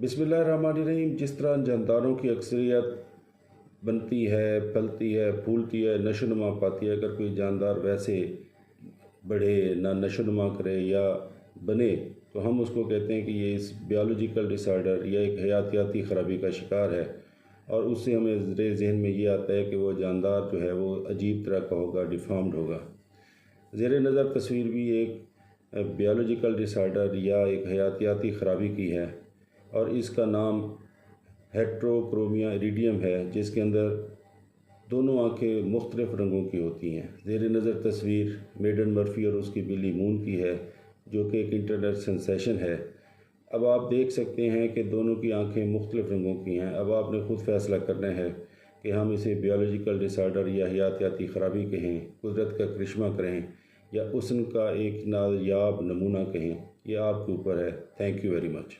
बिस्मिल्लाहिर्रहमानिर्रहीम। जिस तरह जानदारों की अक्सरियत बनती है, पलती है, फूलती है, नशोनुमा पाती है, अगर कोई जानदार वैसे बढ़े ना नशोनुमा करे या बने तो हम उसको कहते हैं कि ये इस बायोलॉजिकल डिसऑर्डर या एक हयातियाती ख़राबी का शिकार है। और उससे हमें ज़रे ज़हन में ये आता है कि वो जानदार जो है वो अजीब तरह का होगा, डिफ़ॉर्म्ड होगा। ज़ेर नज़र तस्वीर भी एक बायोलॉजिकल डिसऑर्डर या एक हयातियाती ख़राबी की है और इसका नाम हेट्रोक्रोमिया इरिडियम है, जिसके अंदर दोनों आँखें मुख्तलिफ़ रंगों की होती हैं। ज़ेर नज़र तस्वीर मेडन मर्फ़ी और उसकी बिली मून की है, जो कि एक इंटरनेट सेंसेशन है। अब आप देख सकते हैं कि दोनों की आंखें मुख्तलिफ़ रंगों की हैं। अब आपने ख़ुद फ़ैसला करना है कि हम इसे बायोलॉजिकल डिसऑर्डर या हयातियाती ख़राबी कहें, कुदरत का करिश्मा करें या हुस्न का एक नायाब नमूना कहें, यह आपके ऊपर है। Thank you very much.